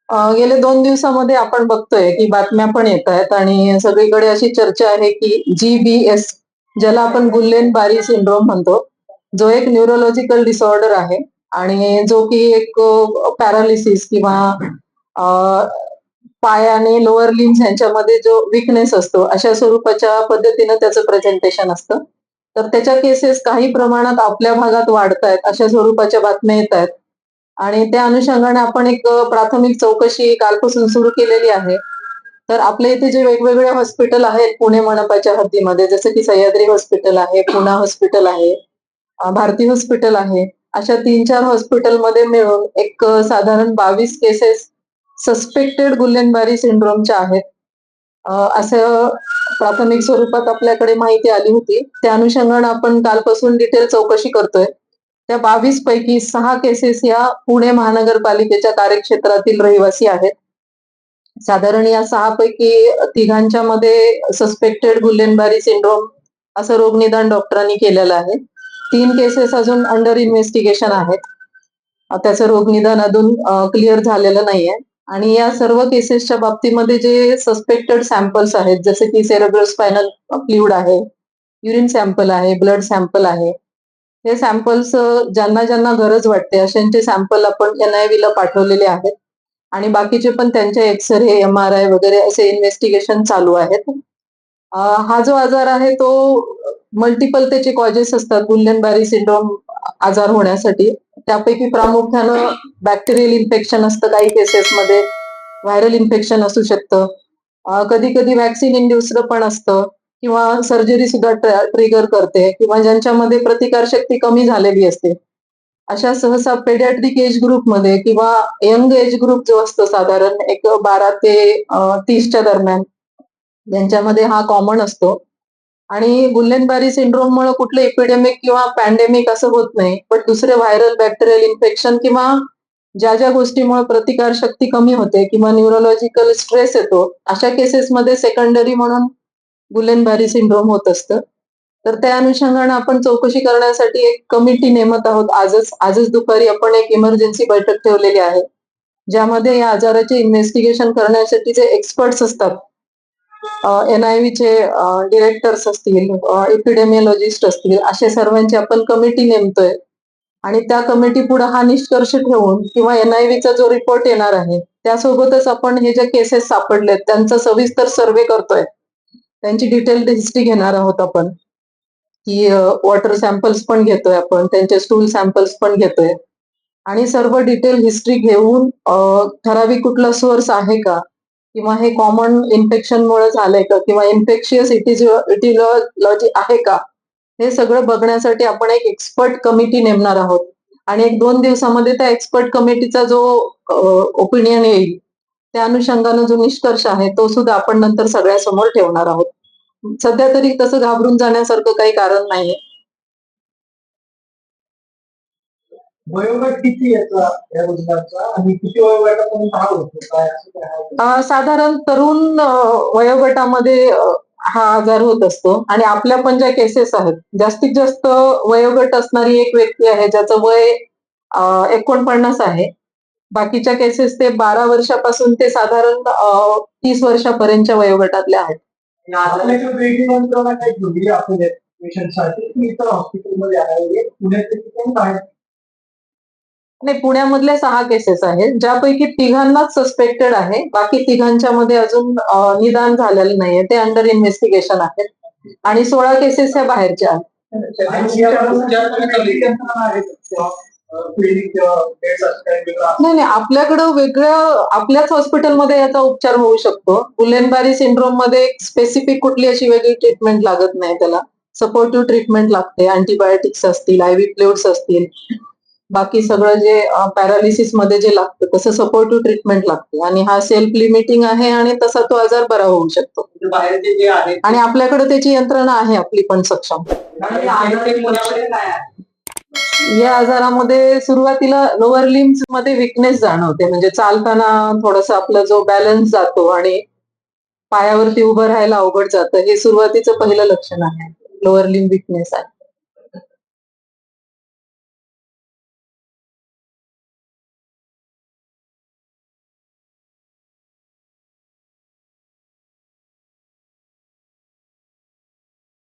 गेल्या 2 दिवसामध्ये आपण बघतोय की बातम्या पण येत आहेत आणि सगळीकडे अशी चर्चा आहे की GBS, ज्याला आपण गुल्लेन-बारी सिंड्रोम म्हणतो, जो एक न्यूरोलॉजिकल डिसऑर्डर आहे आणि जो की एक पॅरालिसिस किंवा अ, पाय आणि लोअर लिम्स यांच्यामध्ये जो वीकनेस असतो, अशा स्वरूपाच्या पद्धतीनं त्याचं प्रेझेंटेशन असतं. तर त्याच्या केसेस काही प्रमाणात आपल्या भागात वाढतायत, अशा स्वरूपाच्या बातम्या येतायत. आणि त्या अनुषंगाने आपण एक प्राथमिक चौकशी कालपासून सुरू केलेली आहे. तर आपल्या इथे जे वेगवेगळे हॉस्पिटल आहेत पुणे मनपाच्या हद्दीमध्ये, जसं की सह्याद्री हॉस्पिटल आहे, पूना हॉस्पिटल आहे, भारती हॉस्पिटल आहे. अशा 3-4 हॉस्पिटलमध्ये मिळून एक साधारण 22 केसेस सस्पेक्टेड गुल्लेन-बारी सिंड्रोमच्या आहेत. असं प्राथमिक स्वरूपात आपल्याकडे माहिती आली होती. त्या अनुषंगाने आपण कालपासून डिटेल चौकशी करतोय. त्या 22 पैकी 6 केसेस या पुणे महानगरपालिकेच्या कार्यक्षेत्रातील रहिवासी आहेत. साधारण या 6 पैकी तिघांच्या मध्ये सस्पेक्टेड गुल्लेन-बारी सिंड्रोम असं रोगनिदान डॉक्टरांनी केलेलं आहे. 3 केसेस अजून अंडर इन्व्हेस्टिगेशन आहेत. त्याचं रोगनिदान अजून क्लिअर झालेलं नाहीये. आणि या सर्व केसेसच्या बाबतीमध्ये जे सस्पेक्टेड सॅम्पल्स आहेत, जसे की सेरेब्रो स्पायनल फ्लुइड आहे, युरिन सॅम्पल आहे, ब्लड सॅम्पल आहे. हे सॅम्पल्स ज्यांना ज्यांना गरज वाटते अशांचे सॅम्पल आपण NIV ला पाठवलेले आहेत आणि बाकीचे पण त्यांचे एक्स-रे, MRI वगैरे असे इन्व्हेस्टिगेशन चालू आहेत. हा जो आजार आहे तो मल्टिपल त्याचे कॉजेस असतात गुल्लेन-बारी सिंड्रोम आजार होण्यासाठी. त्यापैकी प्रामुख्यानं बॅक्टेरियल इन्फेक्शन असतं काही केसेसमध्ये, व्हायरल इन्फेक्शन असू शकतं. कधी-कधी व्हॅक्सिन इंड्युस्ड पण असतं किंवा सर्जरी सुद्धा ट्रिगर करते किंवा ज्यांच्यामध्ये प्रतिकारशक्ती कमी झालेली असते. अशा सहसा पेडियाट्रिक एज ग्रुपमध्ये किंवा यंग एज ग्रुप जो असतो साधारण एक 12 ते 30च्या दरम्यान, यांच्यामध्ये हा कॉमन असतो. आणि गुल्लेन-बारी सिंड्रोममुळे कुठलं एपिडेमिक किंवा पॅन्डेमिक असं होत नाही. पण दुसरे व्हायरल बॅक्टेरियल इन्फेक्शन किंवा ज्या गोष्टीमुळे प्रतिकारशक्ती कमी होते किंवा न्यूरोलॉजिकल स्ट्रेस येतो, अशा केसेसमध्ये सेकंडरी म्हणून गुल्लेन-बारी सिंड्रोम होत असतं. तर त्या अनुषंगाने आपण चौकशी करण्यासाठी एक कमिटी नेमत आहोत. आजच दुपारी आपण एक इमर्जन्सी बैठक ठेवलेली आहे. ज्यामध्ये या आजाराचे इन्व्हेस्टिगेशन करण्यासाठी जे एक्सपर्ट्स असतात, NIVचे डिरेक्टर्स असतील, एपिडेमिओलॉजिस्ट असतील, अशा सर्वांची आपण कमिटी नेमतोय आणि त्या कमिटी पुढे हा निष्कर्ष ठेवून किंवा NIVचा जो रिपोर्ट येणार आहे, त्यासोबतच आपण हे जे केसेस सापडलेत त्यांचा सविस्तर सर्व्हे करतोय. त्यांची डिटेल्ड हिस्ट्री घेणार आहोत आपण, की वॉटर सॅम्पल्स पण घेतोय आपण, त्यांचे स्टूल सॅम्पल्स पण घेतोय आणि सर्व डिटेल हिस्ट्री घेऊन ठराविक कुठला सोर्स आहे का? किंवा हे कॉमन इन्फेक्शनमुळे झालंय का? किंवा इन्फेक्शियस इटिओलॉजी आहे का? हे सगळं बघण्यासाठी आपण एक एक्सपर्ट कमिटी नेमणार आहोत आणि 1-2 दिवसामध्ये त्या एक्सपर्ट कमिटीचा जो ओपिनियन येईल, त्या अनुषंगाने जो निष्कर्ष आहे, तो सुद्धा आपण नंतर सगळ्यासमोर ठेवणार आहोत. सध्या तरी तसं घाबरून जाण्यासारखं काही कारण नाहीये. वयोगट किती याचा या रुग्णाचा आणि किती वयोगटापर्यंत हा होतो काय असं काय आहे? साधारण तरुण वयोगटामध्ये हा आजार होत असतो आणि आपल्या पण ज्या केसेस आहेत, जास्तीत जास्त वयोगट असणारी एक व्यक्ती आहे ज्याचं वय 49 आहे. बाकीच्या केसेस ते 12 वर्षापासून ते साधारण 30 वर्षापर्यंतच्या वयोगटातल्या आहेत. आपल्याकडे वेगळी यंत्रणा काही ठेवली आपल्या पेशंटसाठी की इतर हॉस्पिटलमध्ये आहे पुण्यात कोण आहे? नाही, पुण्यामधल्या 6 केसेस आहेत, ज्यापैकी तिघांनाच सस्पेक्टेड आहे. बाकी तिघांच्या मध्ये अजून निदान झालेलं नाहीये. ते अंडर इन्व्हेस्टिगेशन आहेत आणि 16 केसेस ह्या बाहेरच्या आहेत. नाही, नाही. आपल्याकडं वेगळं आपल्याच हॉस्पिटलमध्ये याचा उपचार होऊ शकतो. गुल्लेन-बारी सिंड्रोम मध्ये स्पेसिफिक कुठली अशी वेगळी ट्रीटमेंट लागत नाही त्याला. सपोर्टिव्ह ट्रीटमेंट लागते. अँटिबायोटिक्स असतील, IV फ्लुइड्स असतील. बाकी सगळं जे पॅरालिसिस मध्ये जे लागतं तसं सपोर्टिव्ह ट्रीटमेंट लागते आणि हा सेल्फ लिमिटिंग आहे आणि तसा तो आजार बरा होऊ शकतो. बाहेरचे जे आहेत आणि आपल्याकडे त्याची यंत्रणा आहे आपली पण सक्षम. या आजारामध्ये सुरुवातीला लोअर लिम्स मध्ये विकनेस जाणवते, म्हणजे चालताना थोडंसं आपला जो बॅलन्स जातो आणि पायावरती उभं राहायला अवघड जातं, हे सुरुवातीचं पहिलं लक्षण आहे. लोअर लिम्ब विकनेस आहे.